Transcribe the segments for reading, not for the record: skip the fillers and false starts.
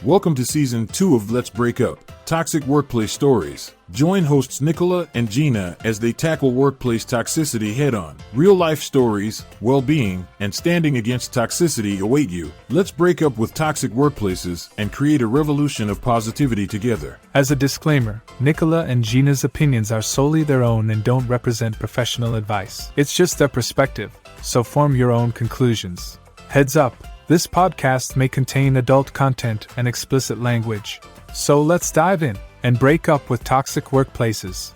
Welcome to Season 2 of Let's Break Up, Toxic Workplace Stories. Join hosts Nicola and Gina as they tackle workplace toxicity head-on. Real-life stories, well-being, and standing against toxicity await you. Let's break up with toxic workplaces and create a revolution of positivity together. As a disclaimer, Nicola and Gina's opinions are solely their own and don't represent professional advice. It's just their perspective, so form your own conclusions. Heads up, this podcast may contain adult content and explicit language. So let's dive in and break up with toxic workplaces.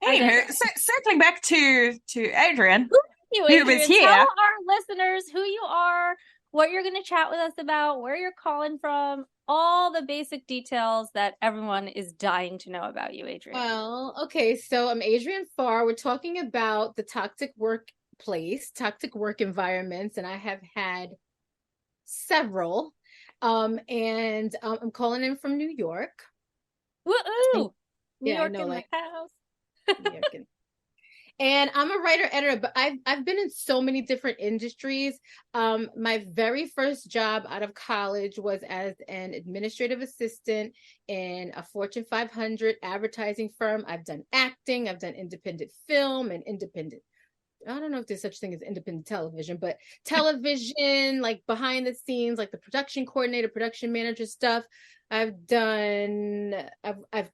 Hey, circling back to Adrienne, who was here. Tell our listeners who you are, what you're going to chat with us about, where you're calling from, all the basic details that everyone is dying to know about you, Adrienne. Well, okay, so I'm Adrienne Farr. We're talking about the toxic workplace, toxic work environments, and I have had several. And I'm calling in from New York. Woo-oo! New Yeah, York I know, in like, the house. New York and I'm a writer editor, but I've been in so many different industries. My very first job out of college was as an administrative assistant in a Fortune 500 advertising firm. I've done acting, I've done independent film and independent, I don't know if there's such thing as independent television, but television, like behind the scenes, like the production coordinator, production manager stuff. I've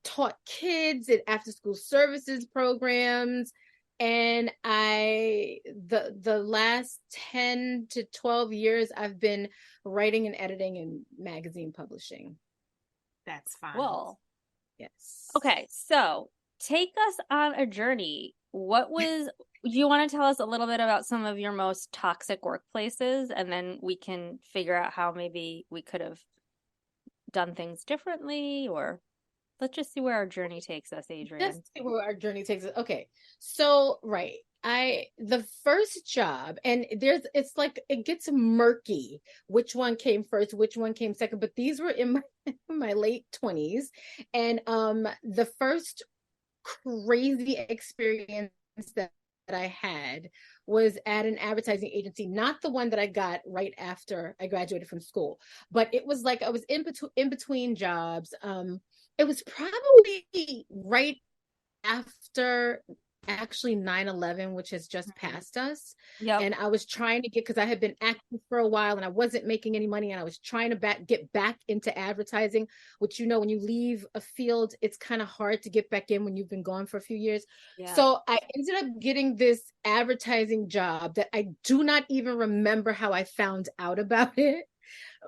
taught kids at after school services programs. And the last 10 to 12 years, I've been writing and editing and magazine publishing. That's fine. Well, yes. Okay, so take us on a journey. You want to tell us a little bit about some of your most toxic workplaces, and then we can figure out how maybe we could have done things differently, or let's just see where our journey takes us, Adrienne. Let's see where our journey takes us. Okay, so right, the first job, and it's like it gets murky. Which one came first? Which one came second? But these were in my late 20s, and the first crazy experience that I had was at an advertising agency, not the one that I got right after I graduated from school, but it was like I was in between jobs. It was probably right after actually 9/11, which has just passed us. Yep. And I was trying to because I had been acting for a while and I wasn't making any money, and I was trying to get back into advertising, which, when you leave a field, it's kind of hard to get back in when you've been gone for a few years. Yeah. So I ended up getting this advertising job that I do not even remember how I found out about it,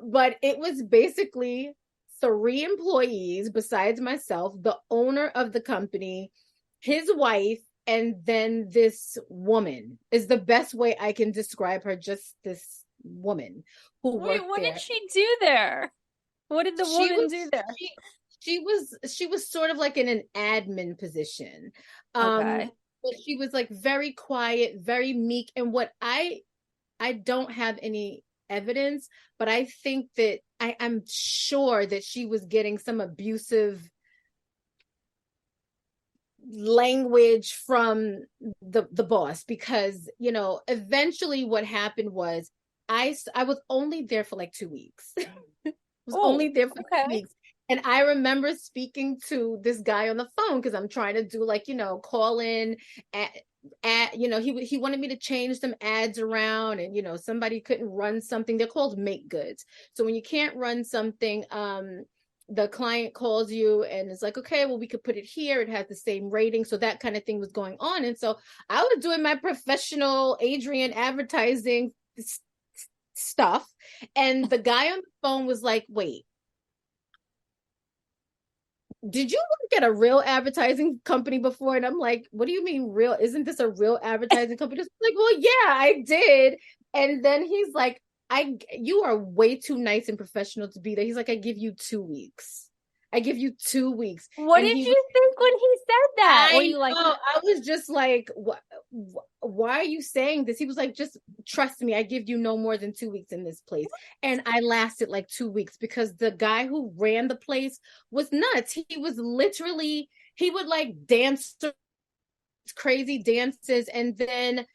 but it was basically 3 employees besides myself, the owner of the company, his wife, and then this woman is the best way I can describe her. Just this woman who worked Wait, what there. did she do there? What did the woman do there? She was sort of like in an admin position. Okay. But she was like very quiet, very meek. And what I don't have any evidence, but I think that I'm sure that she was getting some abusive language from the boss, because eventually what happened was I was only there for like 2 weeks. Only there for 2 weeks. And I remember speaking to this guy on the phone because I'm trying to do call in he wanted me to change some ads around, and somebody couldn't run something. They're called make goods. So when you can't run something, the client calls you and it's like, okay, well, we could put it here. It has the same rating. So that kind of thing was going on. And so I was doing my professional Adrienne advertising stuff. And the guy on the phone was like, wait, did you work at a real advertising company before? And I'm like, what do you mean real? Isn't this a real advertising company? It's like, well, yeah, I did. And then he's like, you are way too nice and professional to be there. He's like, I give you 2 weeks. I give you 2 weeks. What did you think when he said that? Were you like, I was just like, why are you saying this? He was like, just trust me. I give you no more than 2 weeks in this place. And I lasted like 2 weeks because the guy who ran the place was nuts. He would like dance crazy dances. And then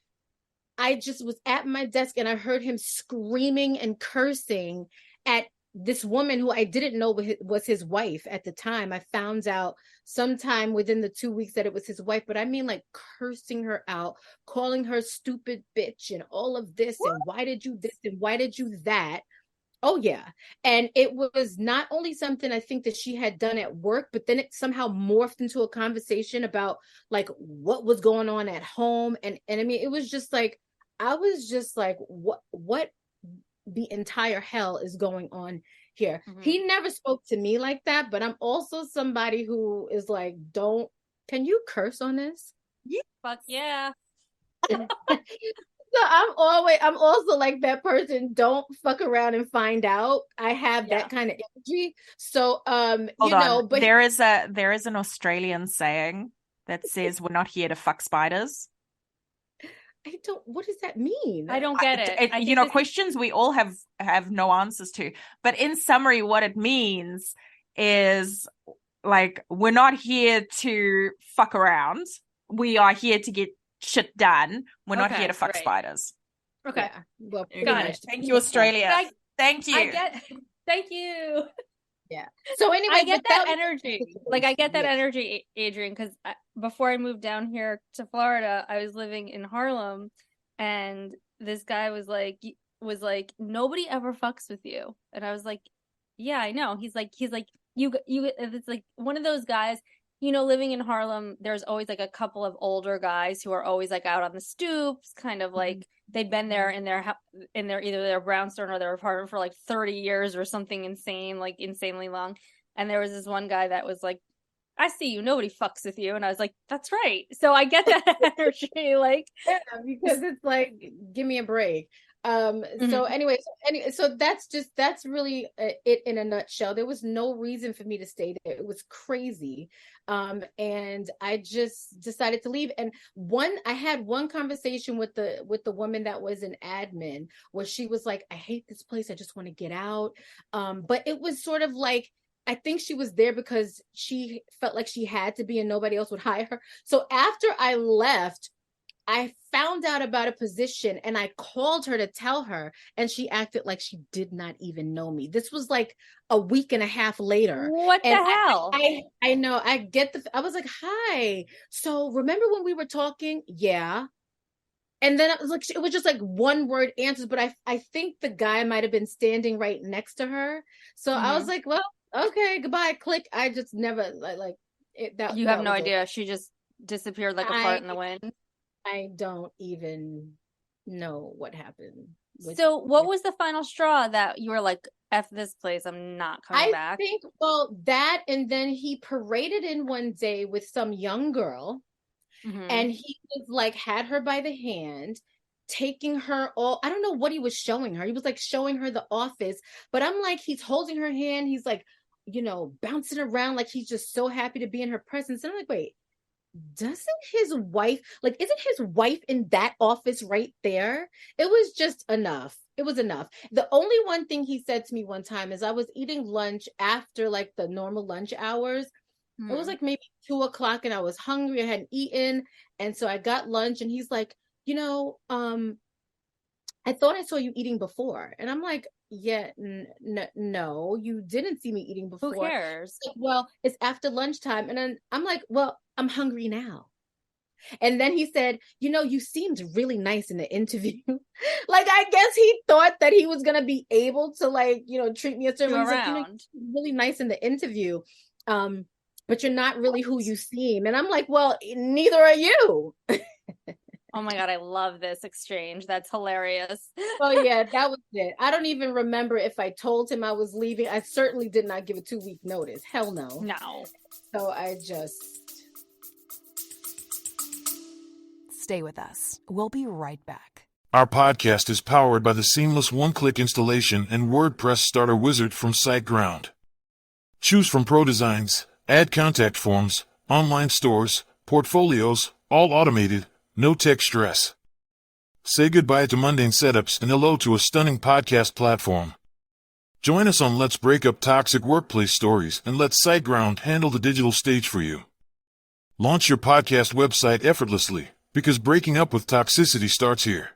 I just was at my desk and I heard him screaming and cursing at this woman who I didn't know was his wife at the time. I found out sometime within the 2 weeks that it was his wife, but I mean, like, cursing her out, calling her stupid bitch and all of this. What? And why did you this and why did you that? Oh yeah. And it was not only something I think that she had done at work, but then it somehow morphed into a conversation about like what was going on at home. And I mean, it was just like, I was just like, what the entire hell is going on here? Mm-hmm. He never spoke to me like that, but I'm also somebody who is like, can you curse on this? Yeah. Fuck yeah. So I'm also like that person. Don't fuck around and find out. I have that kind of energy. So, Hold on. But there is an Australian saying that says we're not here to fuck spiders. What does that mean? I don't get it. Questions we all have no answers to. But in summary, what it means is like, we're not here to fuck around. We are here to get shit done. We're not here to fuck spiders. Okay. Yeah. Well, got it. Thank you, Australia. Thank you. Thank you. Yeah. So anyway, I get that energy. Like, I get that energy, Adrienne, because before I moved down here to Florida, I was living in Harlem, and this guy was like, nobody ever fucks with you, and I was like, yeah, I know. He's like, you. It's like one of those guys. Living in Harlem, there's always like a couple of older guys who are always like out on the stoops, kind of like they've been there in their either their brownstone or their apartment for like 30 years or something insane, like insanely long. And there was this one guy that was like, I see you, nobody fucks with you. And I was like, that's right. So I get that energy, like, because it's like, give me a break. So anyway, so that's really it in a nutshell. There was no reason for me to stay there. It was crazy. And I just decided to leave. And I had one conversation with the woman that was an admin, where she was like, I hate this place, I just want to get out. But it was sort of like, I think she was there because she felt like she had to be and nobody else would hire her. So after I left, I found out about a position and I called her to tell her, and she acted like she did not even know me. This was like a week and a half later. What the hell? I know. I was like, hi. So remember when we were talking? Yeah. And then it was just like one word answers, but I think the guy might have been standing right next to her. So I was like, well, okay, goodbye, click. I just never like it. You have no idea. She just disappeared like a fart in the wind. I don't even know what happened. So what was the final straw that you were like, F this place, I'm not coming back? I think, well, that, and then he paraded in one day with some young girl, and he was like, had her by the hand, taking her I don't know what he was showing her. He was like showing her the office, but I'm like, he's holding her hand. He's like, bouncing around like he's just so happy to be in her presence. And I'm like, wait, isn't his wife in that office right there? It was just enough. It was enough. The only one thing he said to me one time is I was eating lunch after like the normal lunch hours. It was like maybe 2:00 and I was hungry. I hadn't eaten. And so I got lunch, and he's like, I thought I saw you eating before. And I'm like, yeah, no, you didn't see me eating before. Who cares? Like, well, it's after lunchtime. And then I'm like, well, I'm hungry now. And then he said, you seemed really nice in the interview. Like, I guess he thought that he was going to be able to like, treat me a certain way. He's like, really nice in the interview. But you're not really who you seem. And I'm like, well, neither are you. Oh my God, I love this exchange. That's hilarious. Oh yeah, that was it. I don't even remember if I told him I was leaving. I certainly did not give a 2-week notice. Hell no. No. So I just... Stay with us. We'll be right back. Our podcast is powered by the seamless one-click installation and WordPress starter wizard from SiteGround. Choose from pro designs, add contact forms, online stores, portfolios, all automated. No tech stress. Say goodbye to mundane setups and hello to a stunning podcast platform. Join us on Let's Break Up Toxic Workplace Stories and let SiteGround handle the digital stage for you. Launch your podcast website effortlessly, because breaking up with toxicity starts here.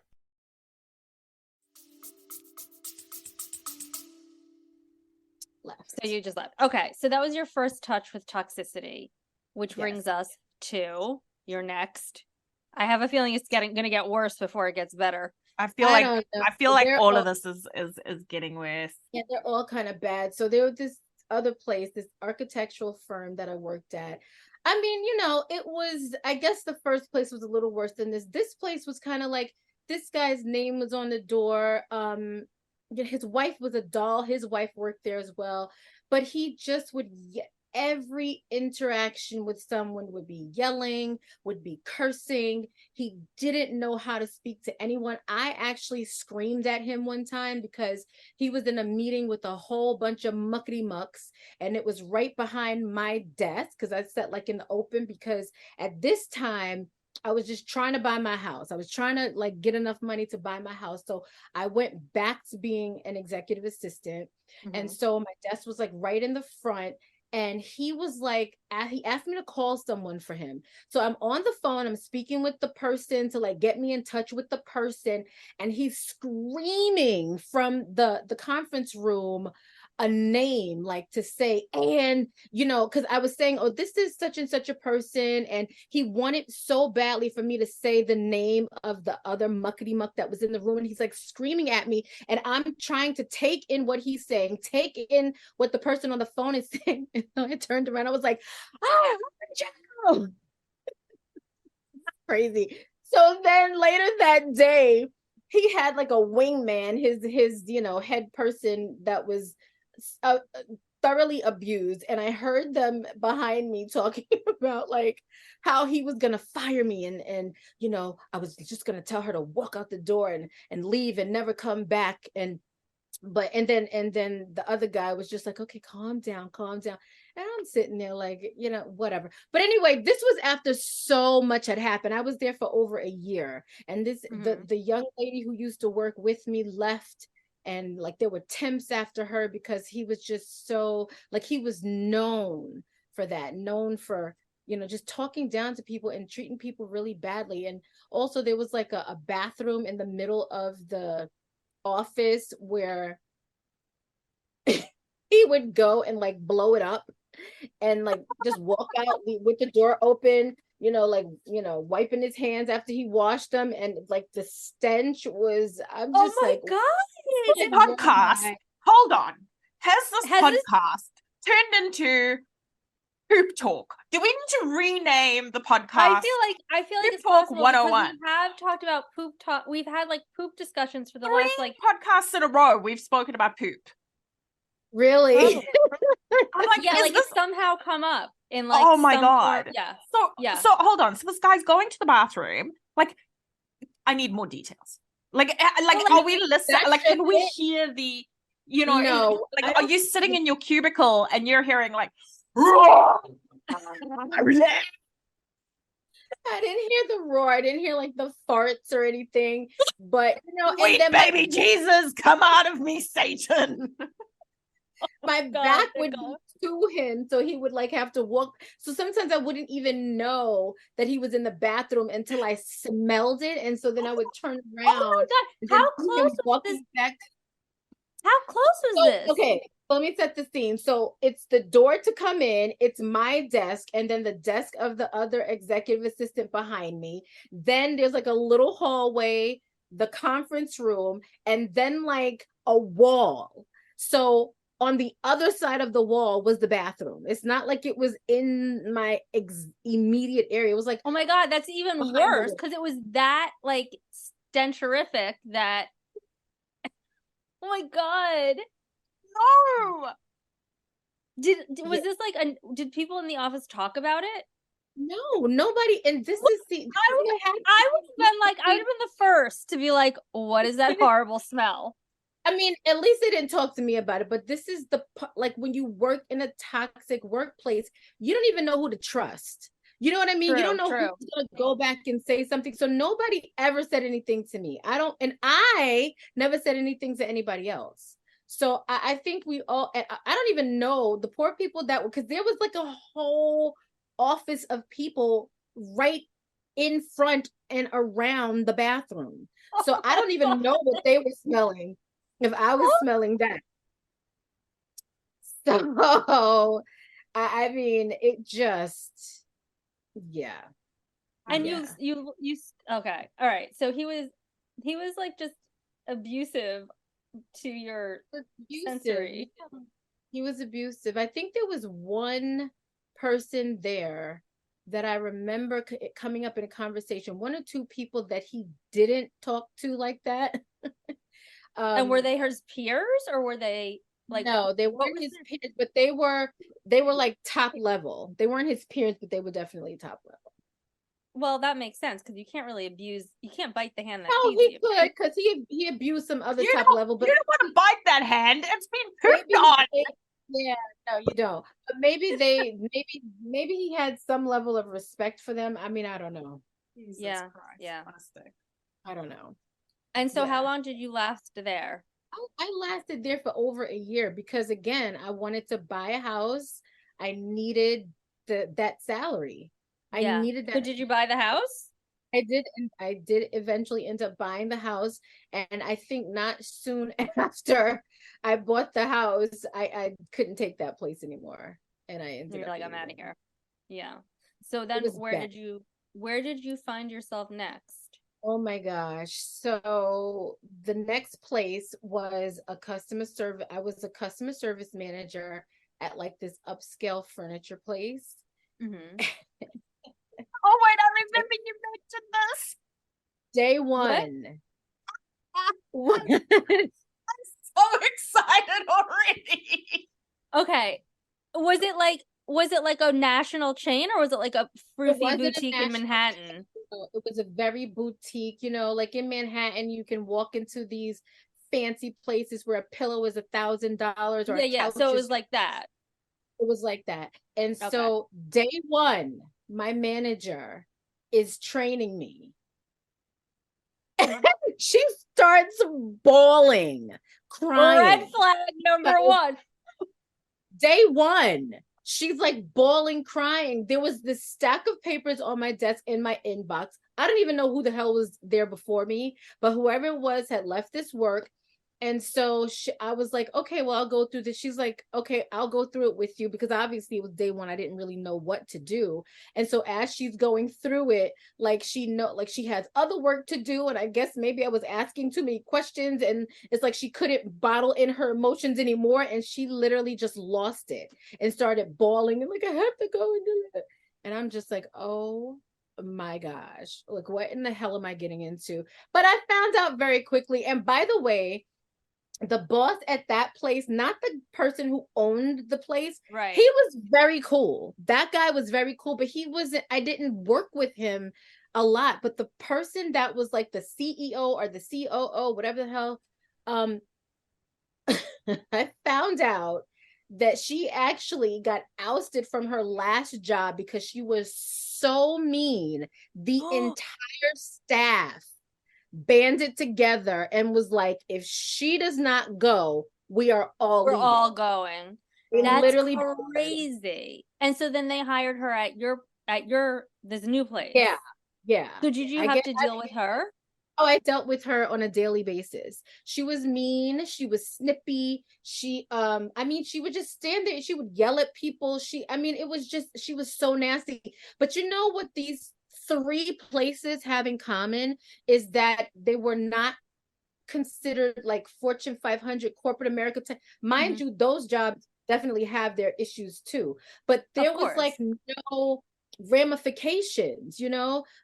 So you just left. Okay, so that was your first touch with toxicity, which brings us to your next. I have a feeling it's gonna get worse before it gets better. I feel like all of this is getting worse. Yeah, they're all kind of bad. So there was this other place, this architectural firm that I worked at. I mean, it was, I guess the first place was a little worse than this. This place was kind of like, this guy's name was on the door. His wife was a doll. His wife worked there as well. But he just would, every interaction with someone would be yelling, would be cursing. He didn't know how to speak to anyone. I actually screamed at him one time because he was in a meeting with a whole bunch of muckety mucks, and it was right behind my desk because I sat like in the open, because at this time I was just trying to buy my house. I was trying to like get enough money to buy my house. So I went back to being an executive assistant. And so my desk was like right in the front. And he was like, he asked me to call someone for him. So I'm on the phone, I'm speaking with the person to like get me in touch with the person. And he's screaming from the conference room a name, like to say, and because I was saying, oh, this is such and such a person, and he wanted so badly for me to say the name of the other muckety muck that was in the room, and he's like screaming at me, and I'm trying to take in what he's saying, take in what the person on the phone is saying. And so I turned around, I was like, oh, crazy. So then later that day, he had like a wingman, his head person that was thoroughly abused, and I heard them behind me talking about like how he was gonna fire me, and I was just gonna tell her to walk out the door and leave and never come back, and then the other guy was just like, okay, calm down, and I'm sitting there like, whatever. But anyway, this was after so much had happened. I was there for over a year, and the young lady who used to work with me left. And like there were temps after her because he was just so like, he was known for that, known for, just talking down to people and treating people really badly. And also there was like a bathroom in the middle of the office where he would go and like blow it up and like just walk out with the door open, wiping his hands after he washed them. And like the stench was, I'm just like, God. This podcast, hold on. Has this podcast turned into poop talk? Do we need to rename the podcast? I feel like Poop it's Talk possible 101. We have talked about poop talk. We've had like poop discussions for the 3 last like podcasts in a row. We've spoken about poop. Really? I'm like, yeah, like this... it's somehow come up in like, oh my god, So hold on. So this guy's going to the bathroom. Like, I need more details. Are we listening? Like, can we hear the, no, are you sitting in your cubicle and you're hearing like, I didn't hear the roar. I didn't hear like the farts or anything. But sweet baby Jesus, come out of me, Satan. My back would be to him, so he would like have to walk. So sometimes I wouldn't even know that he was in the bathroom until I smelled it, and so then I would turn around. Oh my god! How close was this? How close was this? Okay, let me set the scene. So it's the door to come in, it's my desk, and then the desk of the other executive assistant behind me. Then there's like a little hallway, the conference room, and then like a wall. So on the other side of the wall was the bathroom. It's not like it was in my immediate area. It was like, oh my god, that's even worse because it was that like stencherific that. Oh my god. No. Was this like did people in the office talk about it? No, nobody. And this is the I would have been the first to be like, what is that horrible smell? I mean, at least they didn't talk to me about it, but this is like when you work in a toxic workplace, you don't even know who to trust. You know what I mean? You don't know who's going to go back and say something. So nobody ever said anything to me. I never said anything to anybody else. So I think we all, I don't even know the poor people because there was like a whole office of people right in front and around the bathroom. So I don't even know what they were smelling if I was smelling that. So I mean, it just, yeah. And Yeah. you okay. All right. So he was like just abusive to your sensory. He was abusive. I think there was one person there that I remember coming up in a conversation, one or two people that he didn't talk to like that. And were they his peers or were they like, no, they weren't his peers, but they were like top level. They weren't his peers, but they were definitely top level. well, that makes sense because you can't really you can't bite the hand that No, feeds he you. could, because he abused some other top level, but you don't want to bite that hand. It's been pooped maybe on. yeah, no, you don't. But maybe he had some level of respect for them. I mean, I don't know. Jesus Yeah, Christ, yeah. plastic. I don't know. And so, Yeah. how long did you last there? I lasted there for over a year because, again, I wanted to buy a house. I needed that salary. Yeah. I needed that. So did you buy the house? I did, and I did eventually end up buying the house. And I think not soon after I bought the house, I couldn't take that place anymore, and I ended You're up like, I'm leaving. out of here. Yeah. So then, where did you find yourself next? Oh my gosh. So the next place was a customer service. I was a customer service manager at like this upscale furniture place. Mm-hmm. Oh wait, I remember you mentioned this. Day one. I'm so excited already. Okay. Was it like a national chain or was it like a fruity boutique in Manhattan? It was a very boutique, like in Manhattan, you can walk into these fancy places where a pillow is $1,000 or a couch. So it was like that. It was like that. And so day one, my manager is training me. She starts bawling, crying. Red flag number one. Day one, she's like bawling, crying. There was this stack of papers on my desk in my inbox. I don't even know who the hell was there before me, but whoever it was had left this work. And so I was like, okay, well, I'll go through this. She's like, okay, I'll go through it with you, because obviously it was day one. I didn't really know what to do. And so as she's going through it, like she has other work to do. And I guess maybe I was asking too many questions, and it's like she couldn't bottle in her emotions anymore. And she literally just lost it and started bawling and like, I have to go and do it. And I'm just like, oh my gosh, like what in the hell am I getting into? But I found out very quickly. And by the way, the boss at that place, not the person who owned the place, right? He was very cool. That guy was very cool, but I didn't work with him a lot. But the person that was like the CEO or the COO, whatever the hell, I found out that she actually got ousted from her last job because she was so mean. The entire staff banded together and was like, if she does not go, we're all going. They That's literally crazy. And so then they hired her at this new place. Yeah. So did you have to deal with her? Oh, I dealt with her on a daily basis. She was mean. She was snippy. She would just stand there. She would yell at people. She was so nasty. But you know what these three places have in common is that they were not considered like Fortune 500 corporate America. Mind you, those jobs definitely have their issues too. But there was like no ramifications,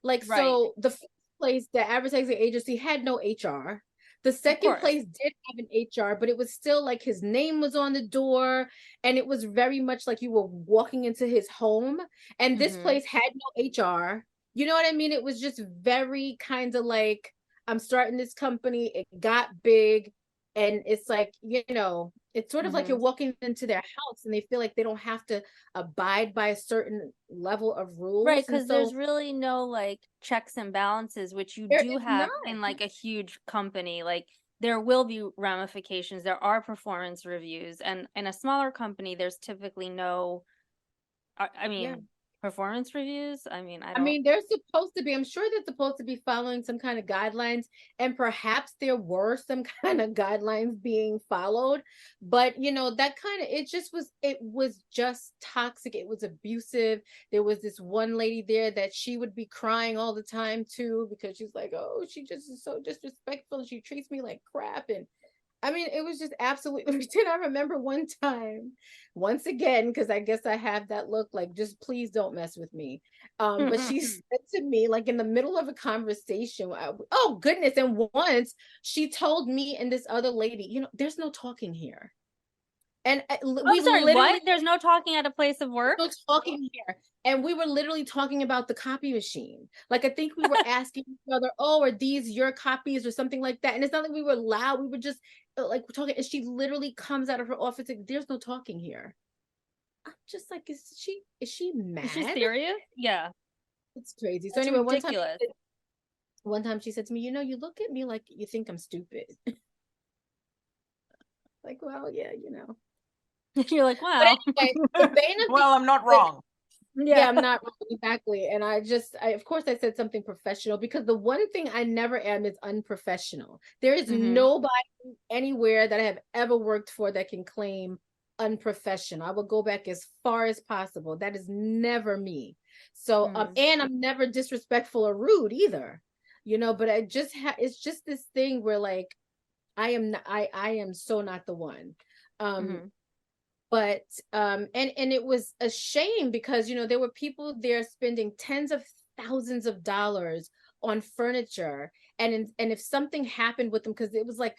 like, right. So the first place, the advertising agency, had no HR. The second place did have an HR, but it was still like his name was on the door, and it was very much like you were walking into his home. And this place had no HR. You know what I mean? It was just very kind of like, I'm starting this company. It got big. And it's like, it's sort of like you're walking into their house and they feel like they don't have to abide by a certain level of rules. Right, because there's really no like checks and balances, which you do have in like a huge company. Like there will be ramifications. There are performance reviews. And in a smaller company, there's typically no, performance reviews? I mean, I I don't. mean, they're supposed to be, I'm sure they're supposed to be following some kind of guidelines, and perhaps there were some kind of guidelines being followed, but that kind of, it was just toxic. It was abusive. There was this one lady there that she would be crying all the time too, because she's like, oh, she just is so disrespectful and she treats me like crap. And I mean, it was just absolutely routine. I remember one time, once again, because I guess I have that look like, just please don't mess with me. But she said to me, like in the middle of a conversation, oh goodness. And once she told me and this other lady, there's no talking here. And I'm sorry, what? There's no talking at a place of work? No talking here. And we were literally talking about the copy machine. Like, I think we were asking each other, oh, are these your copies or something like that? And it's not like we were loud. We were just like talking. And she literally comes out of her office like, there's no talking here. I'm just like, is she mad? Is she serious? Yeah. It's crazy. That's so anyway, ridiculous. one time she said to me, you look at me like you think I'm stupid. Like, well, yeah, You're like, wow. Anyway, well, I'm not wrong. Yeah, I'm not wrong, exactly. And I of course I said something professional, because the one thing I never am is unprofessional. There is nobody anywhere that I have ever worked for that can claim unprofessional. I will go back as far as possible. That is never me. So and I'm never disrespectful or rude either. But I just it's just this thing where like I am so not the one. But and it was a shame, because there were people there spending tens of thousands of dollars on furniture, and if something happened with them, because it was like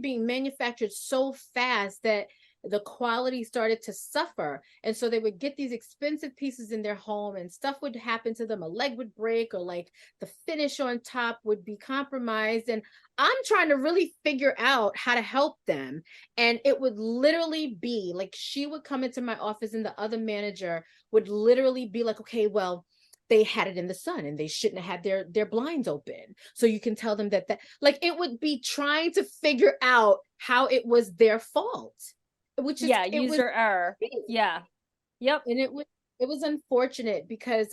being manufactured so fast that the quality started to suffer, and so they would get these expensive pieces in their home and stuff would happen to them. A leg would break, or like the finish on top would be compromised, and I'm trying to really figure out how to help them. And it would literally be like, she would come into my office and the other manager would literally be like, okay, well, they had it in the sun and they shouldn't have had their blinds open. So you can tell them that like, it would be trying to figure out how it was their fault, which is user error. Yeah. Yep. And it was unfortunate, because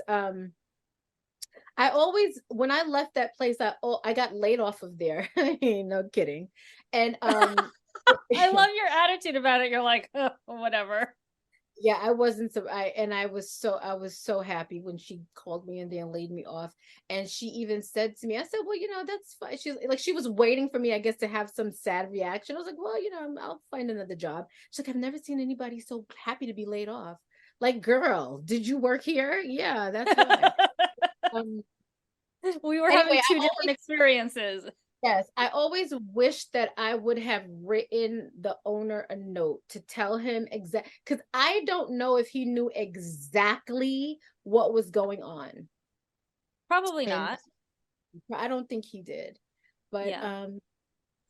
I always, when I left that place, I got laid off of there. No kidding. And I love your attitude about it. You're like, oh, whatever. Yeah, I wasn't so I was so happy when she called me and then laid me off. And she even said to me, I said, well, that's fine. She was waiting for me, I guess, to have some sad reaction. I was like, well, I'll find another job. She's like, I've never seen anybody so happy to be laid off. Like, girl, did you work here? Yeah, that's why. We were having two different experiences. Yes, I always wish that I would have written the owner a note to tell him because I don't know if he knew exactly what was going on. Probably not. I don't think he did. But yeah.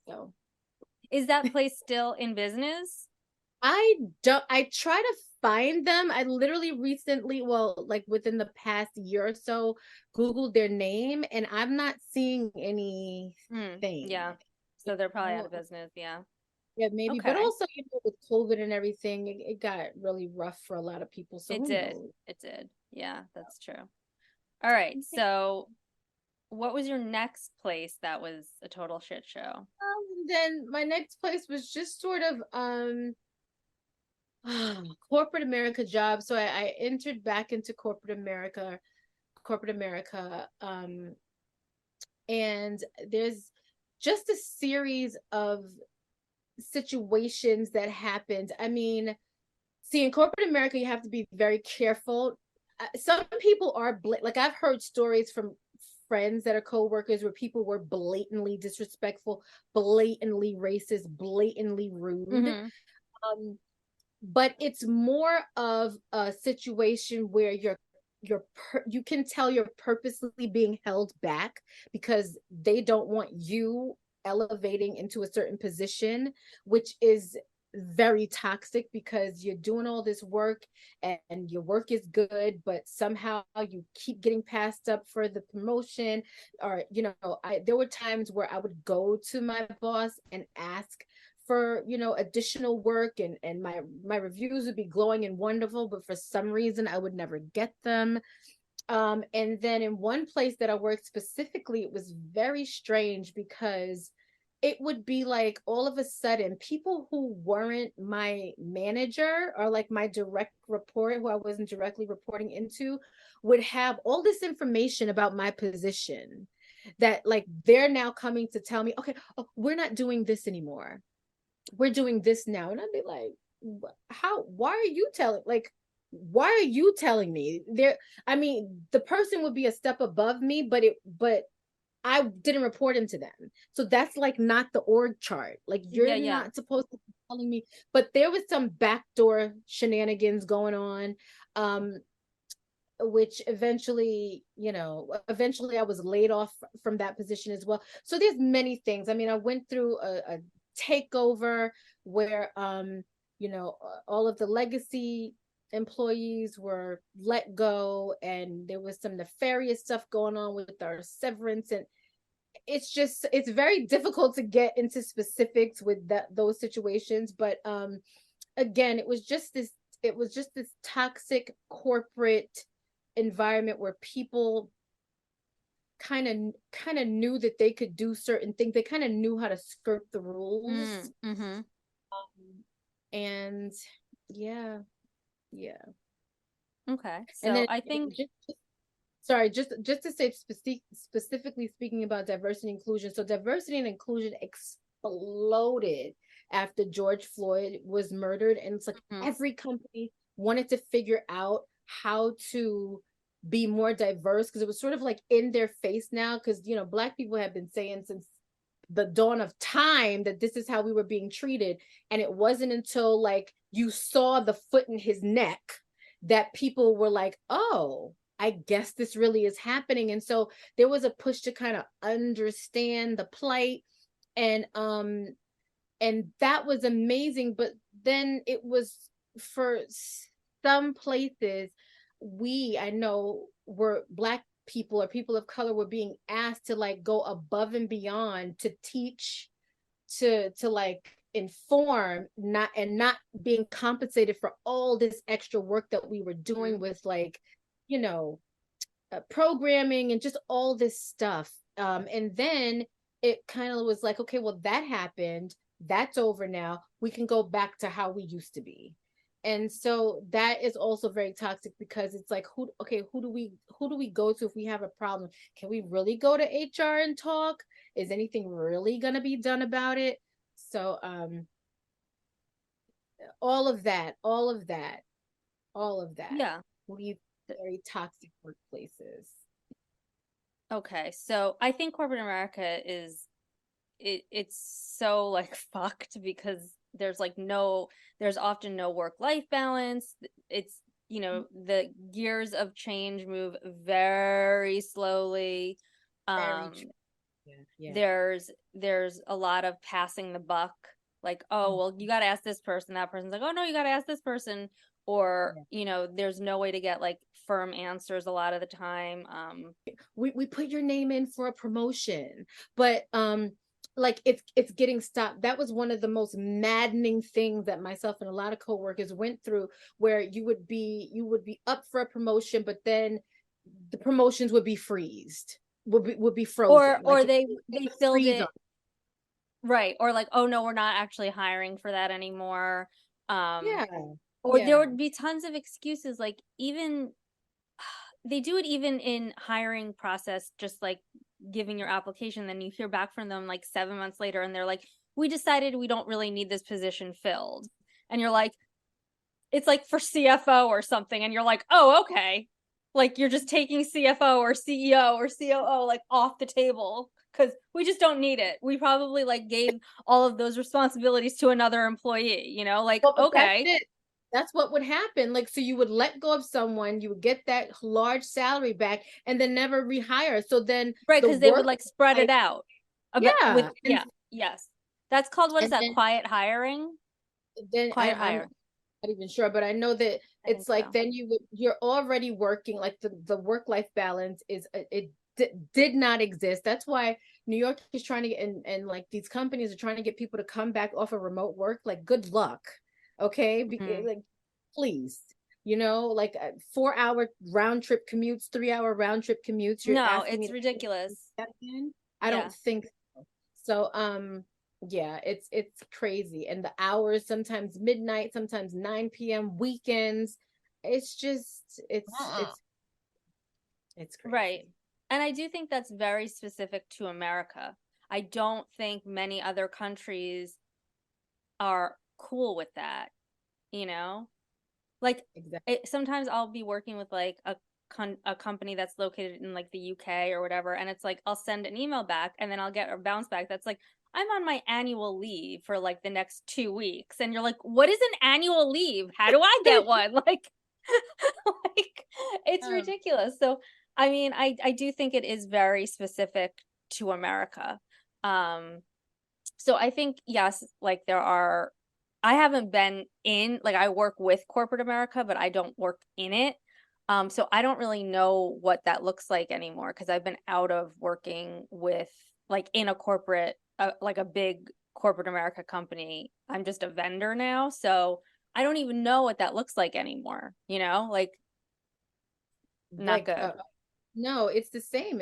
So is that place still in business? I try to find them. I literally recently, like within the past year or so, Googled their name, and I'm not seeing anything. Yeah. So they're probably out of business. Yeah. Yeah, maybe. Okay. But also, with COVID and everything, it got really rough for a lot of people. So it did. It did. Yeah, that's true. All right. So what was your next place that was a total shit show? Then my next place was just sort of corporate America job. So I entered back into corporate America, and there's just a series of situations that happened. I mean, see, in corporate America, you have to be very careful. Some people are like, I've heard stories from friends that are co-workers where people were blatantly disrespectful, blatantly racist, blatantly rude. But it's more of a situation where you can tell you're purposely being held back because they don't want you elevating into a certain position, which is very toxic because you're doing all this work and your work is good, but somehow you keep getting passed up for the promotion. Or there were times where I would go to my boss and ask for, you know, additional work, and my reviews would be glowing and wonderful, but for some reason I would never get them. And then in one place that I worked specifically, it was very strange because it would be like all of a sudden people who weren't my manager or like my direct report, who I wasn't directly reporting into, would have all this information about my position that like they're now coming to tell me, okay, oh, we're not doing this anymore, we're doing this now. And I'd be like, why are you telling me? There, I mean, the person would be a step above me, but I didn't report into them. So that's like not the org chart. Like you're not supposed to be telling me, but there was some backdoor shenanigans going on, which eventually I was laid off from that position as well. So there's many things. I mean, I went through a takeover where, all of the legacy employees were let go, and there was some nefarious stuff going on with our severance, and it's very difficult to get into specifics with those situations. But again, it was just this toxic corporate environment where people kind of knew that they could do certain things. They kind of knew how to skirt the rules. And yeah. Okay. So and then I think just to say specifically speaking about diversity and inclusion. So diversity and inclusion exploded after George Floyd was murdered, and it's like every company wanted to figure out how to be more diverse, because it was sort of like in their face now, because Black people have been saying since the dawn of time that this is how we were being treated. And it wasn't until like you saw the foot in his neck that people were like, oh, I guess this really is happening. And so there was a push to kind of understand the plight, and that was amazing. But then it was, for some places, I know, were Black people or people of color were being asked to like go above and beyond to teach, to like inform, not being compensated for all this extra work that we were doing with like programming and just all this stuff. And then it kind of was like, okay, well, that happened, that's over now, we can go back to how we used to be. And so that is also very toxic, because it's like, who do we go to if we have a problem? Can we really go to HR and talk? Is anything really going to be done about it? So all of that leads to very toxic workplaces. Okay, so I think corporate America it's so like fucked, because there's often no work-life balance. It's, the gears of change move very slowly. There's a lot of passing the buck, like, oh, well, you got to ask this person. That person's like, oh no, you got to ask this person. Or, there's no way to get like firm answers a lot of the time. We put your name in for a promotion, but like it's getting stopped. That was one of the most maddening things that myself and a lot of coworkers went through, where you would be up for a promotion, but then the promotions would be would be frozen, or like they filled it, right? Or like, oh no, we're not actually hiring for that anymore. There would be tons of excuses, like even they do it even in hiring process, just like giving your application, then you hear back from them like 7 months later, and they're like, we decided we don't really need this position filled. And you're like, it's like for CFO or something, and you're like, oh, okay, like you're just taking CFO or CEO or COO like off the table because we just don't need it. We probably like gave all of those responsibilities to another employee, like, well, okay. That's what would happen. Like, so you would let go of someone, you would get that large salary back, and then never rehire. So then, right, because they would like spread it out. Yes. That's called, what is that? Quiet hiring. Then I'm not even sure, but I know that it's like, then you're already working, like the work-life balance is, it did not exist. That's why New York is trying to get, and like these companies are trying to get people to come back off of remote work. Like, good luck. Okay. Like, please, like 4-hour round trip commutes, 3-hour round trip commutes. You're No, asking me it's ridiculous. I don't think so. Yeah, it's crazy. And the hours, sometimes midnight, sometimes 9 p.m., weekends. It's just, it's crazy. Right. And I do think that's very specific to America. I don't think many other countries are cool with that, Like, Exactly. sometimes I'll be working with like a company that's located in like the UK or whatever, and it's like I'll send an email back and then I'll get a bounce back that's like, I'm on my annual leave for like the next 2 weeks. And you're like, what is an annual leave? How do I get one? Like, it's ridiculous. So, I mean, I do think it is very specific to America. So I think, yes, like I haven't been like I work with corporate America, but I don't work in it. So I don't really know what that looks like anymore because I've been out of working with like in a corporate, like a big corporate America company. I'm just a vendor now. So I don't even know what that looks like anymore, like not good. No, it's the same.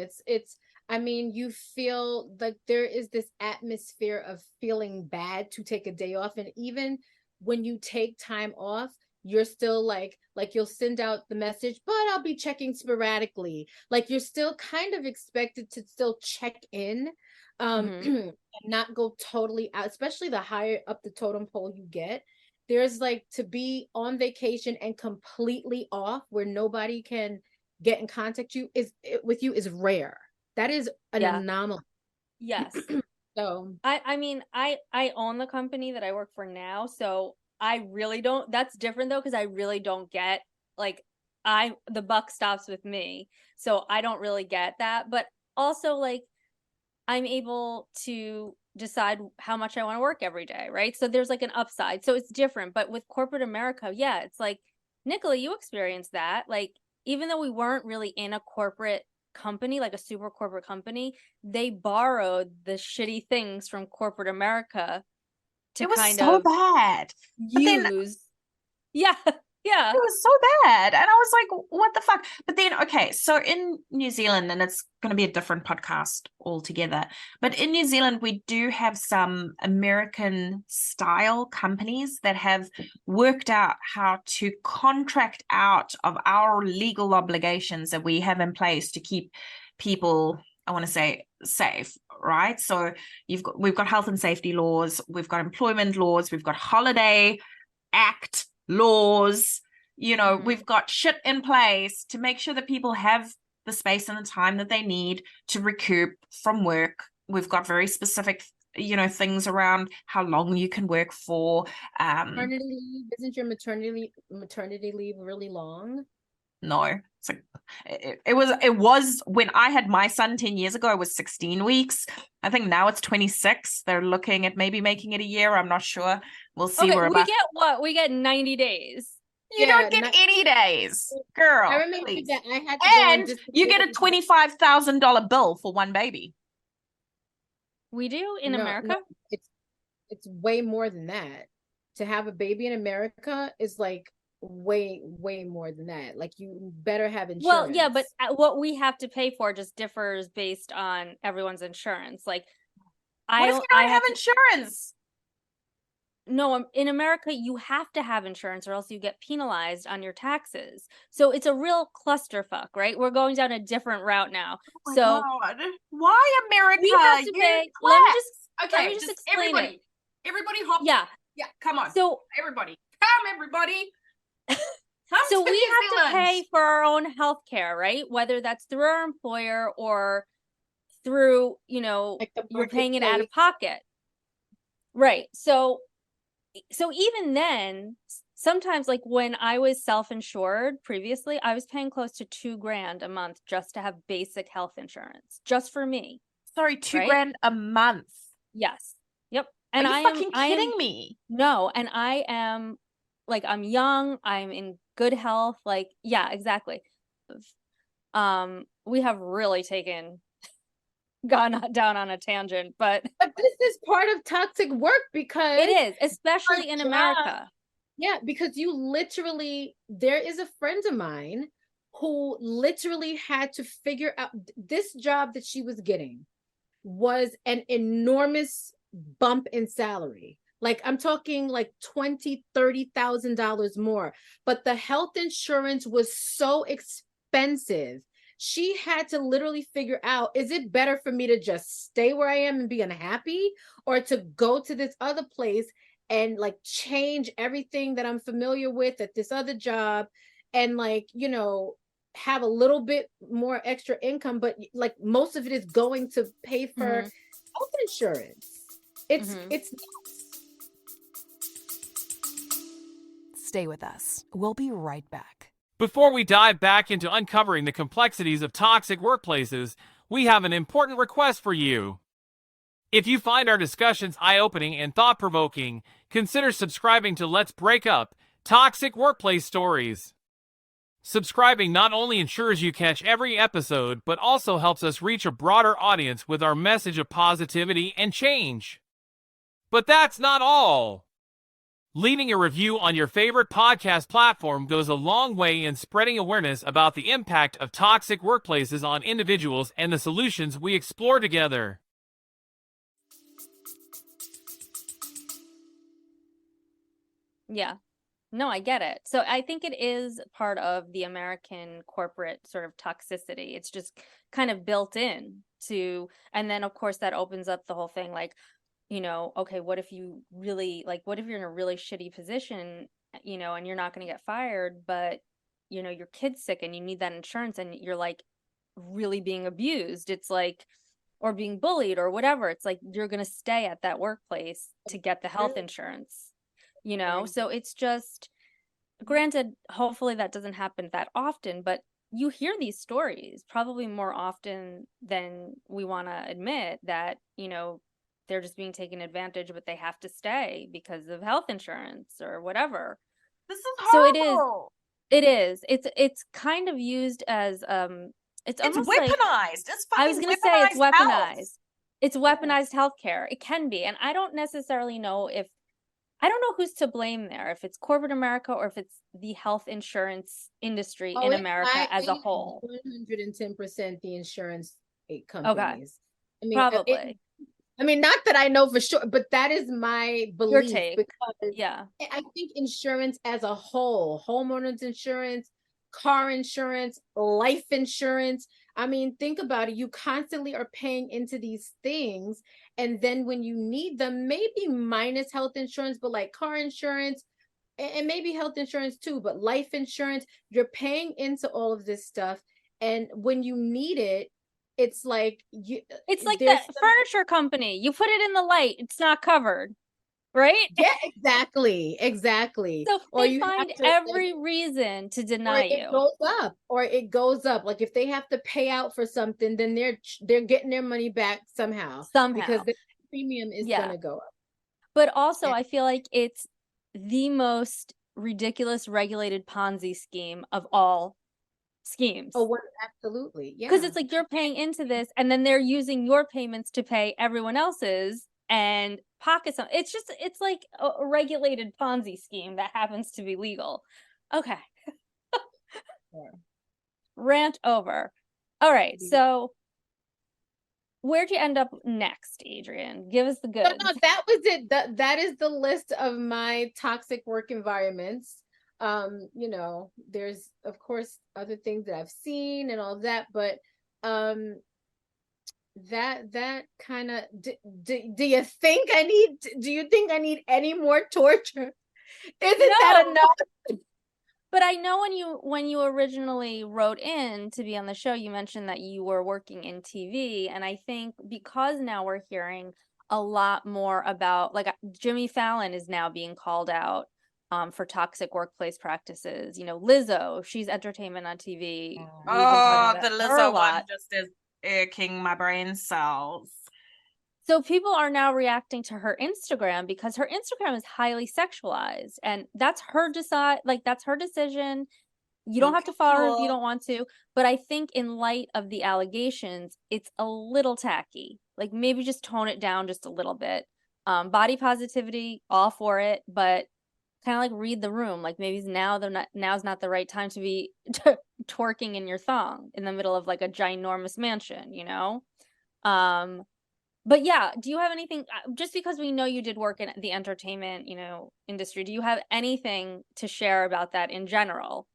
I mean, you feel like there is this atmosphere of feeling bad to take a day off. And even when you take time off, you're still like you'll send out the message, but I'll be checking sporadically. Like you're still kind of expected to still check in, and not go totally out, especially the higher up the totem pole you get. There's like to be on vacation and completely off where nobody can get in contact with you is rare. That is an anomaly. Yes. So I mean, I own the company that I work for now, so I really don't. That's different though, because I really don't get like the buck stops with me, so I don't really get that. But also, like, I'm able to decide how much I want to work every day, right? So there's like an upside. So it's different. But with corporate America, yeah, it's like, Nicola, you experienced that. Like, even though we weren't really in a corporate company, like a super corporate company, they borrowed the shitty things from corporate America to kind of bad. use. Yeah. Yeah. It was so bad. And I was like, what the fuck? But then, okay, so in New Zealand, and it's going to be a different podcast altogether, but in New Zealand, we do have some American style companies that have worked out how to contract out of our legal obligations that we have in place to keep people, I want to say, safe, right? So we've got health and safety laws, we've got employment laws, we've got holiday act laws, we've got shit in place to make sure that people have the space and the time that they need to recoup from work. We've got very specific things around how long you can work for. Maternity leave, isn't your maternity leave really long? No, it's like it was when I had my son 10 years ago, it was 16 weeks. I think now it's 26. They're looking at maybe making it a year. I'm not sure. We'll see. Okay, we get what? We get 90 days. You don't get any days, girl. I remember please. that I had to and you get a $25,000 bill for one baby. We do in America? No, it's way more than that. To have a baby in America is like way more than that. Like you better have insurance. Well, yeah, but what we have to pay for just differs based on everyone's insurance. Like, what if you don't have insurance? No, in America, you have to have insurance or else you get penalized on your taxes. So it's a real clusterfuck, right? We're going down a different route now. Oh so God. Why America? We have to pay. Let me just explain everybody. it. Everybody hop. Yeah. Yeah, come on. So everybody. Come, everybody. So we have to pay for our own health care, right? Whether that's through our employer or through, like you're paying it out of pocket. Right. So even then, sometimes like when I was self-insured previously, I was paying close to $2,000 a month just to have basic health insurance, just for me. Sorry, $2,000 a month. Yes. Yep. And Are you fucking kidding me? No, and I am like, I'm young, I'm in good health. Like, yeah, exactly. We have really gone down on a tangent, but this is part of toxic work because it is, especially in job, America. Yeah, because you literally, there is a friend of mine who literally had to figure out this job that she was getting was an enormous bump in salary. Like I'm talking like $20,000-$30,000 more. But the health insurance was so expensive. She had to literally figure out, is it better for me to just stay where I am and be unhappy, or to go to this other place and like change everything that I'm familiar with at this other job and like, have a little bit more extra income, but like most of it is going to pay for health insurance. It's Stay with us. We'll be right back. Before we dive back into uncovering the complexities of toxic workplaces, we have an important request for you. If you find our discussions eye-opening and thought-provoking, consider subscribing to Let's Break Up Toxic Workplace Stories. Subscribing not only ensures you catch every episode, but also helps us reach a broader audience with our message of positivity and change. But that's not all. Leaving a review on your favorite podcast platform goes a long way in spreading awareness about the impact of toxic workplaces on individuals and the solutions we explore together. Yeah. No, I get it. So I think it is part of the American corporate sort of toxicity. It's just kind of built in to, and then of course that opens up the whole thing like, okay, what if you really, like, what if you're in a really shitty position, and you're not going to get fired, but, your kid's sick and you need that insurance and you're like really being abused. It's like, or being bullied or whatever. It's like, you're going to stay at that workplace to get the health insurance. So it's just, granted, hopefully that doesn't happen that often, but you hear these stories probably more often than we want to admit that, they're just being taken advantage, but they have to stay because of health insurance or whatever. This is horrible. So it is. It's kind of used as, it's almost weaponized. Like, it's I was going to say it's weaponized. Health. It's weaponized healthcare. It can be. And I don't necessarily know I don't know who's to blame there, if it's corporate America or if it's the health insurance industry in America as a whole. 110% the insurance companies. Okay. Probably. Not that I know for sure, but that is my belief. Your take. Because yeah, I think insurance as a whole, homeowners insurance, car insurance, life insurance. Think about it. You constantly are paying into these things. And then when you need them, maybe minus health insurance, but like car insurance and maybe health insurance too, but life insurance, you're paying into all of this stuff. And when you need it, it's like it's like the furniture company. You put it in the light, it's not covered. Right? Yeah, exactly. So they find every reason to deny you. It goes up. Like if they have to pay out for something, then they're getting their money back somehow. Because the premium is going to go up. But also, I feel like it's the most ridiculous regulated Ponzi scheme of all schemes. Oh, well, absolutely. Yeah. Because it's like you're paying into this, and then they're using your payments to pay everyone else's and pocket some. It's like a regulated Ponzi scheme that happens to be legal. Okay. Rant over. All right. So where'd you end up next, Adrienne? Give us the goods. No, that was it. That is the list of my toxic work environments. There's of course other things that I've seen and all of that, but that kind of do you think I need any more torture? That enough? But I know when you originally wrote in to be on the show, you mentioned that you were working in TV, and I think because now we're hearing a lot more about, like, Jimmy Fallon is now being called out for toxic workplace practices. Lizzo, she's entertainment on TV. Oh, the Lizzo one just is aching my brain cells. So people are now reacting to her Instagram because her Instagram is highly sexualized, and that's her decision. You don't have to follow her if you Cool. don't want to, but I think in light of the allegations, it's a little tacky. Like maybe just tone it down just a little bit. Body positivity, all for it, but kind of like read the room. Like maybe now's not the right time to be twerking in your thong in the middle of like a ginormous mansion, you know? But yeah, do you have anything, just because we know you did work in the entertainment, you know, industry, do you have anything to share about that in general?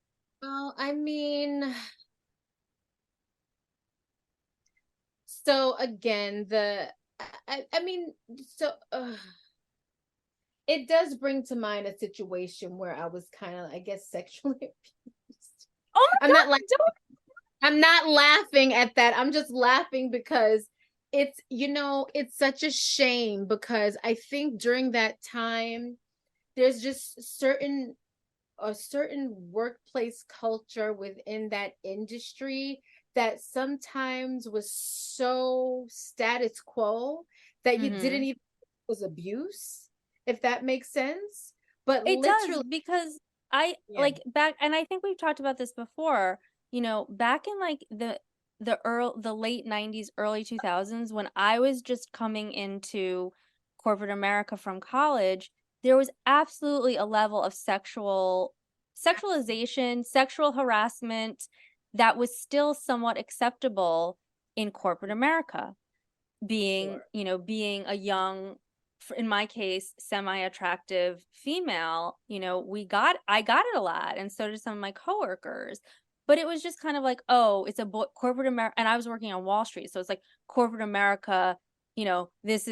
Well, I mean, so again, I mean, so it does bring to mind a situation where I was kind of, I guess, sexually abused. Oh my I'm God, not like, I'm not laughing at that. I'm just laughing because it's, you know, it's such a shame because I think during that time, there's just a certain workplace culture within that industry that sometimes was so status quo that you didn't even was abuse, if that makes sense. But It does, literally, because I yeah, like back, and I think we've talked about this before, you know, back in like the late 90s, early 2000s, when I was just coming into corporate America from college, there was absolutely a level of sexualization, sexual harassment that was still somewhat acceptable in corporate America. Being, sure. you know, being a young, in my case, semi-attractive female, you know, I got it a lot, and so did some of my coworkers. But it was just kind of like, oh, it's a corporate America, and I was working on Wall Street, so it's like corporate America, you know, it's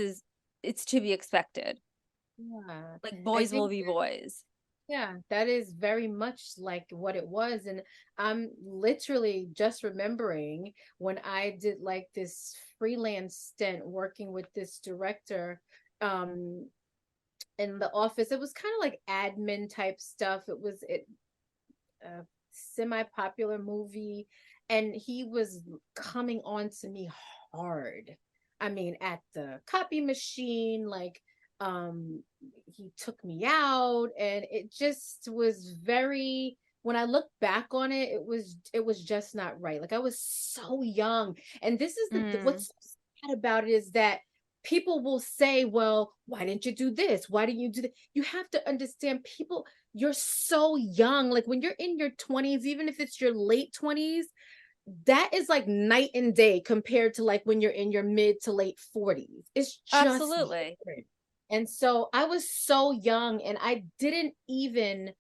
to be expected. Yeah. Like I boys will think be boys. yeah, that is very much like what it was. And I'm literally just remembering when I did like this freelance stint working with this director um in the office. It was kind of like admin type stuff. It a semi-popular movie, and he was coming on to me hard. I mean, at the copy machine, like he took me out, and it just was very, when I look back on it, it was just not right. Like I was so young. And this is Mm. what's so sad about it is that people will say, well, why didn't you do this? Why didn't you do that? You have to understand, people, you're so young. Like when you're in your 20s, even if it's your late 20s, that is like night and day compared to like when you're in your mid to late 40s. It's just Absolutely. different. And so I was so young, and I didn't even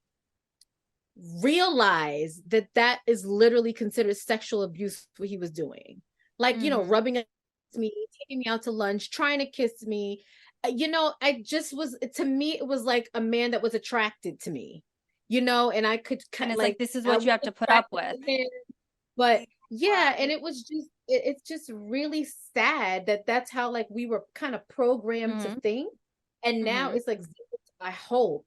realize that that is literally considered sexual abuse, what he was doing. Like, you know, Mm-hmm. rubbing against me, taking me out to lunch, trying to kiss me. You know, I just was, to me, it was like a man that was attracted to me, you know, and I could And kind of it's like, like, this is I what you was have to put up attracted with. to him. But yeah, and it was just, it's just really sad that that's how like we were kind of programmed to Mm-hmm. think. And now Mm-hmm. it's like, I hope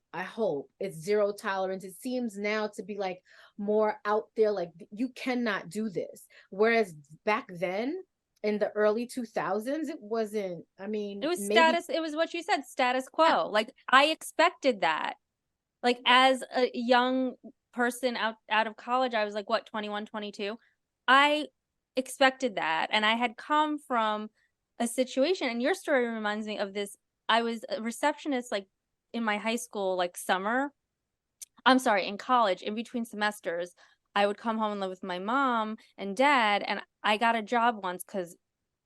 it's zero tolerance. It seems now to be like more out there, like you cannot do this. Whereas back then in the early 2000s, it wasn't, I It mean, was maybe, it was what you said, status yeah, quo. Like I expected that. Like as a young person out of college, I was like, what, 21, 22. I expected that. And I had come from a situation, and your story reminds me of this. I was a receptionist like in my high school, like summer. I'm sorry, in college, in between semesters, I would come home and live with my mom and dad. And I got a job once because,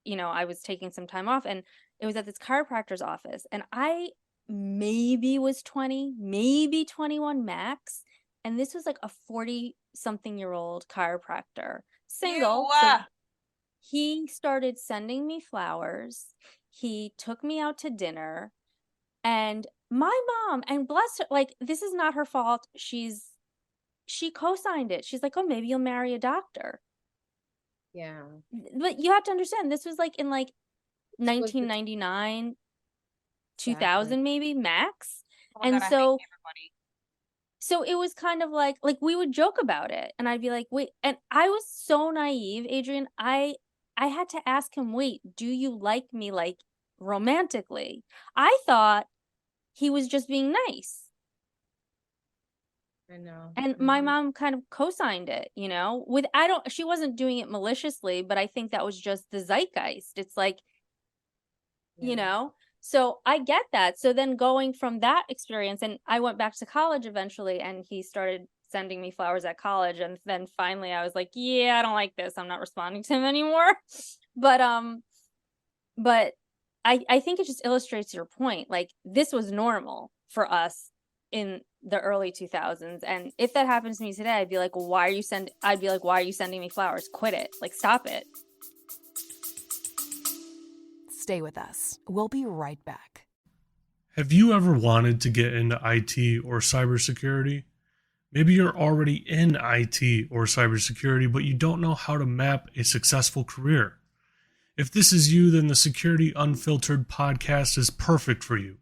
you know, I was taking some time off, and it was at this chiropractor's office. And I maybe was 20, maybe 21 max. And this was like a 40 something year old chiropractor, single. So Ew. he started sending me flowers. He took me out to dinner. And my mom, and bless her, like this is not her fault. She co-signed it. She's like, "Oh, maybe you'll marry a doctor." yeah, But you have to understand, this was like in like this was the 1999, exactly. 2000 maybe max. Oh my And God, I hate everybody. so it was kind of like we would joke about it, and I'd be like, "Wait," and I was so naive, Adrienne. I had to ask him, "Wait, do you like me like romantically?" I thought he was just being nice. I know. And my mom kind of co-signed it, you know, she wasn't doing it maliciously, but I think that was just the zeitgeist. It's like, you know, so I get that. So then going from that experience, and I went back to college eventually, and he started sending me flowers at college. And then finally I was like, yeah, I don't like this. I'm not responding to him anymore. But I think it just illustrates your point. Like, this was normal for us in the early 2000s. And if that happens to me today, I'd be like, why are you sending me flowers? Quit it. Like, stop it. Stay with us. We'll be right back. Have you ever wanted to get into IT or cybersecurity? Maybe you're already in IT or cybersecurity, but you don't know how to map a successful career. If this is you, then the Security Unfiltered podcast is perfect for you.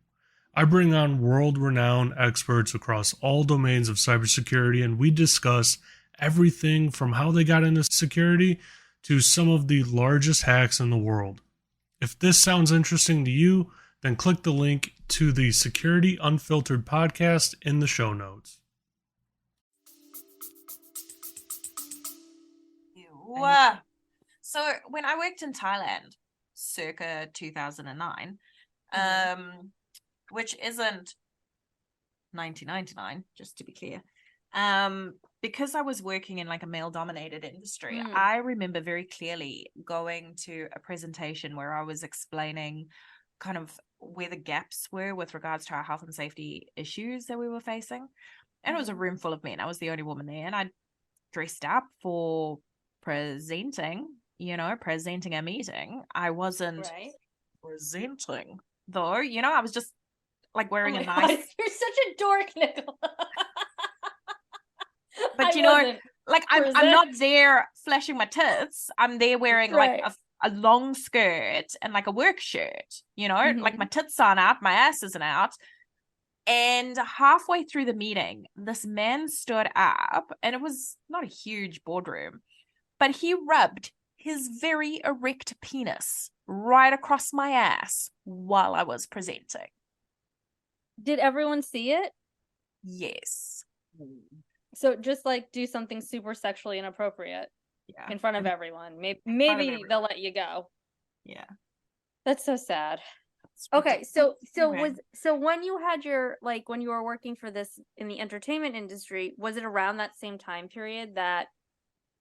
I bring on world-renowned experts across all domains of cybersecurity, and we discuss everything from how they got into security to some of the largest hacks in the world. If this sounds interesting to you, then click the link to the Security Unfiltered podcast in the show notes. So when I worked in Thailand, circa 2009, which isn't 1999, just to be clear, because I was working in like a male-dominated industry, I remember very clearly going to a presentation where I was explaining kind of where the gaps were with regards to our health and safety issues that we were facing. And it was a room full of men. I was the only woman there, and I dressed up for presenting a meeting. I wasn't presenting, though, I was just like wearing a nice... God, you're such a dork, Nicola. But like I'm not there flashing my tits. I'm there wearing like a long skirt and like a work shirt, like my tits aren't out, my ass isn't out. And halfway through the meeting, this man stood up, and it was not a huge boardroom, but he rubbed his very erect penis right across my ass while I was presenting. Did everyone see it? Yes. So just like do something super sexually inappropriate in front of everyone. Maybe they'll let you go. Yeah. That's so sad. Okay, so when you had when you were working for this in the entertainment industry, was it around that same time period that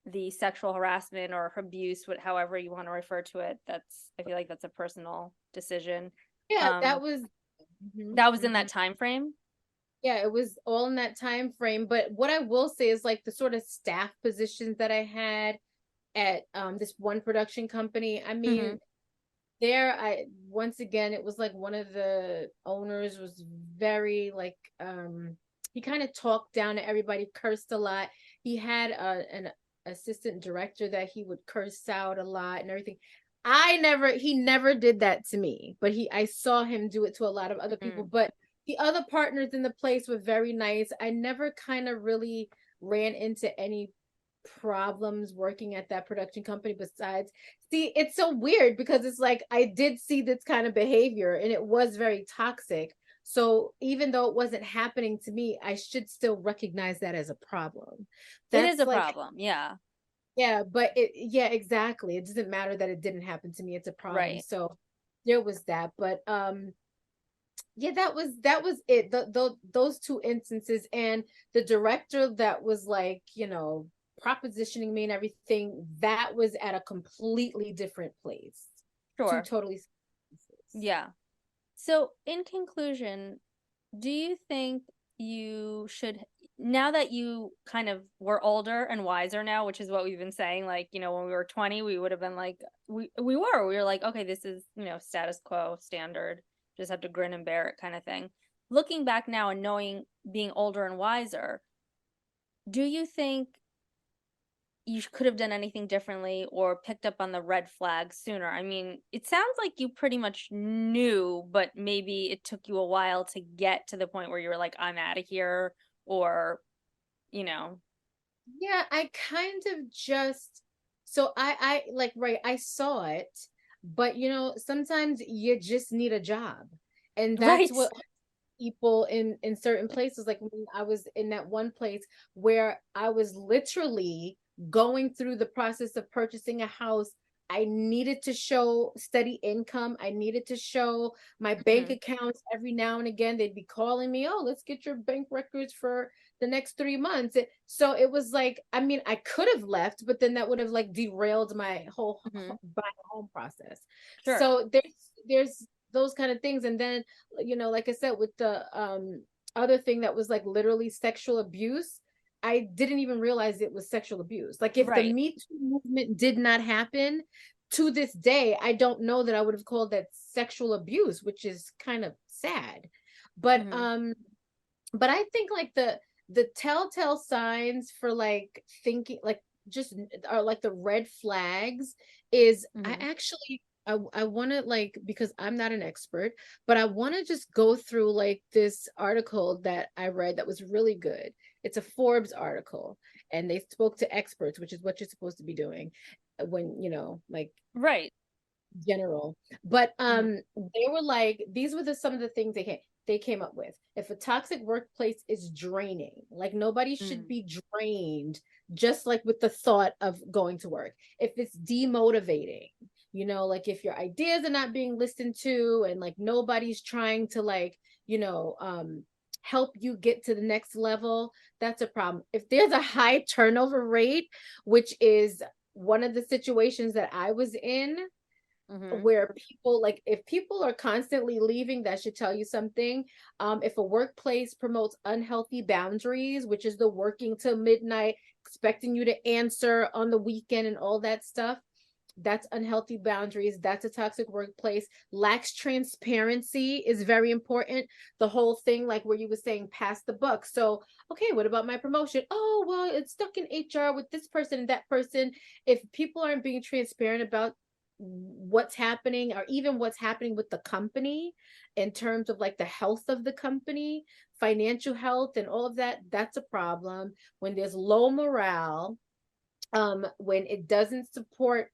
the sexual harassment or abuse, however you want to refer to it, I feel like that's a personal decision. Yeah, that was in that time frame. Yeah, it was all in that time frame. But what I will say is like the sort of staff positions that I had at this one production company. I mean, once again, it was like one of the owners was very like he kind of talked down to everybody, cursed a lot. He had an assistant director that he would curse out a lot and everything. He never did that to me, but I saw him do it to a lot of other people. But the other partners in the place were very nice. I never kind of really ran into any problems working at that production company besides, it's so weird because it's like I did see this kind of behavior and it was very toxic. So even though it wasn't happening to me, I should still recognize that as a problem. It is a problem. Yeah. Yeah, but exactly. It doesn't matter that it didn't happen to me. It's a problem. Right. So there was that. But that was it. Those two instances, and the director that was like, propositioning me and everything, that was at a completely different place. Sure. Two totally. Yeah. So in conclusion, do you think you should, now that you kind of were older and wiser now, which is what we've been saying, like, when we were 20, we would have been like, we were like, okay, this is, status quo, standard, just have to grin and bear it kind of thing. Looking back now and being older and wiser, do you think you could have done anything differently or picked up on the red flags sooner? I mean, it sounds like you pretty much knew, but maybe it took you a while to get to the point where you were like, I'm out of here, or, Yeah, I kind of just, so I saw it, but sometimes you just need a job. And that's people in certain places. Like when I was in that one place where I was literally going through the process of purchasing a house. I needed to show steady income. I needed to show my bank accounts every now and again. They'd be calling me, oh, let's get your bank records for the next 3 months. So it was like, I mean, I could have left, but then that would have like derailed my whole buying a home process. Sure. So there's those kind of things. And then, like I said, with the other thing that was like literally sexual abuse, I didn't even realize it was sexual abuse. Like if the Me Too movement did not happen, to this day, I don't know that I would have called that sexual abuse, which is kind of sad. But I think like the telltale signs for like thinking like just are like the red flags is I want to like, because I'm not an expert, but I want to just go through like this article that I read that was really good. It's a Forbes article and they spoke to experts, which is what you're supposed to be doing when, like general. But they were like, these were some of the things they came up with. If a toxic workplace is draining, like nobody should be drained, just like with the thought of going to work. If it's demotivating, like if your ideas are not being listened to and like nobody's trying to like, help you get to the next level, that's a problem. If there's a high turnover rate, which is one of the situations that I was in, where people like, if people are constantly leaving, that should tell you something. If a workplace promotes unhealthy boundaries, which is the working till midnight, expecting you to answer on the weekend and all that stuff, that's unhealthy boundaries. That's a toxic workplace. Lacks transparency is very important. The whole thing, like where you were saying, pass the buck. So, okay, what about my promotion? Oh, well, it's stuck in HR with this person and that person. If people aren't being transparent about what's happening, or even what's happening with the company in terms of like the health of the company, financial health and all of that, that's a problem. When there's low morale, when it doesn't support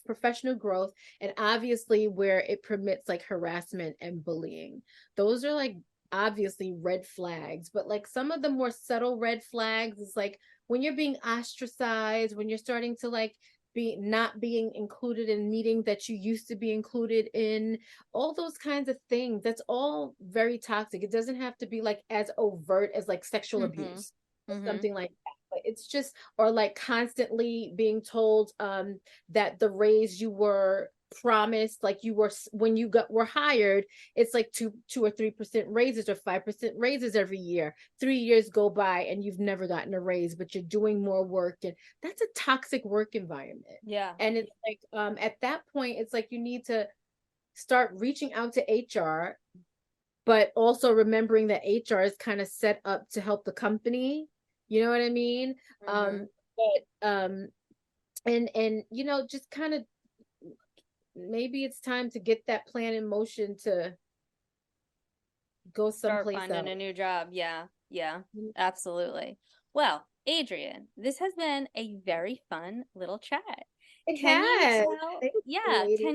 professional growth, and obviously where it permits like harassment and bullying, those are like obviously red flags. But like some of the more subtle red flags is like when you're being ostracized, when you're starting to like be not being included in meetings that you used to be included in, all those kinds of things. That's all very toxic. It doesn't have to be like as overt as like sexual abuse or something like that. But it's just, or like constantly being told that the raise you were promised, like you were when you were hired, it's like 2 or 3% raises or 5% raises every year. 3 years go by and you've never gotten a raise, but you're doing more work, and that's a toxic work environment. And it's like at that point, it's like you need to start reaching out to HR, but also remembering that HR is kind of set up to help the company. You know what I mean? And just kind of, maybe it's time to get that plan in motion to go someplace Start finding else. a new job. Yeah, absolutely. Well, Adrienne, this has been a very fun little chat. Can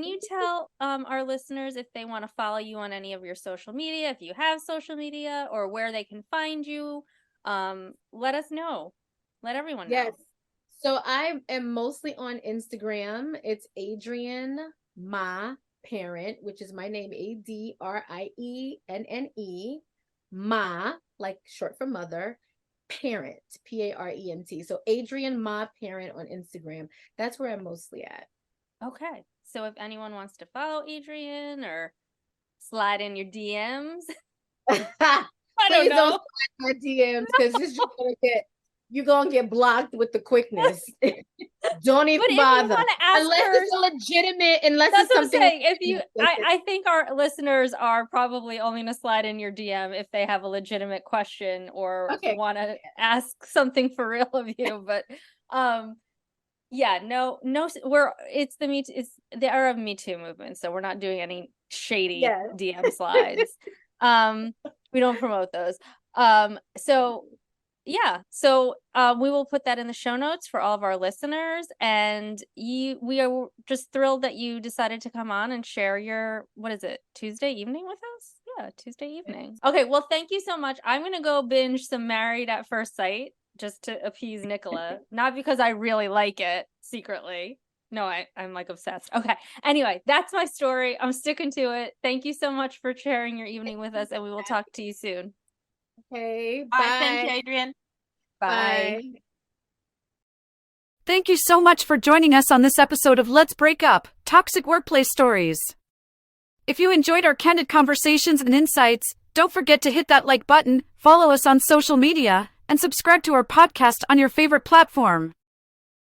you tell our listeners if they want to follow you on any of your social media, if you have social media, or where they can find you? Let us know. Let everyone know. Yes. So I am mostly on Instagram. It's Adrienne Ma Parent, which is my name, ADRIENNE, Ma, like short for mother, Parent, PARENT. So Adrienne Ma Parent on Instagram. That's where I'm mostly at. Okay. So if anyone wants to follow Adrienne or slide in your DMs, Please don't slide my DMs, because it's just you're gonna get blocked with the quickness. Don't even bother. It's a legitimate, unless that's it's something. What I'm saying. I think our listeners are probably only gonna slide in your DM if they have a legitimate question or want to ask something for real of you. But it's the era of Me Too movement, so we're not doing any shady DM slides. We don't promote those. We will put that in the show notes for all of our listeners. And we are just thrilled that you decided to come on and share your, what is it, Tuesday evening with us? Yeah, Tuesday evening. Okay, well, thank you so much. I'm going to go binge some Married at First Sight just to appease Nicola. Not because I really like it secretly. No, I'm like obsessed. Okay. Anyway, that's my story. I'm sticking to it. Thank you so much for sharing your evening with us, and we will talk to you soon. Okay. Bye. Bye. Thank you, Adrienne. Bye. Bye. Thank you so much for joining us on this episode of Let's Break Up, Toxic Workplace Stories. If you enjoyed our candid conversations and insights, don't forget to hit that like button, follow us on social media, and subscribe to our podcast on your favorite platform.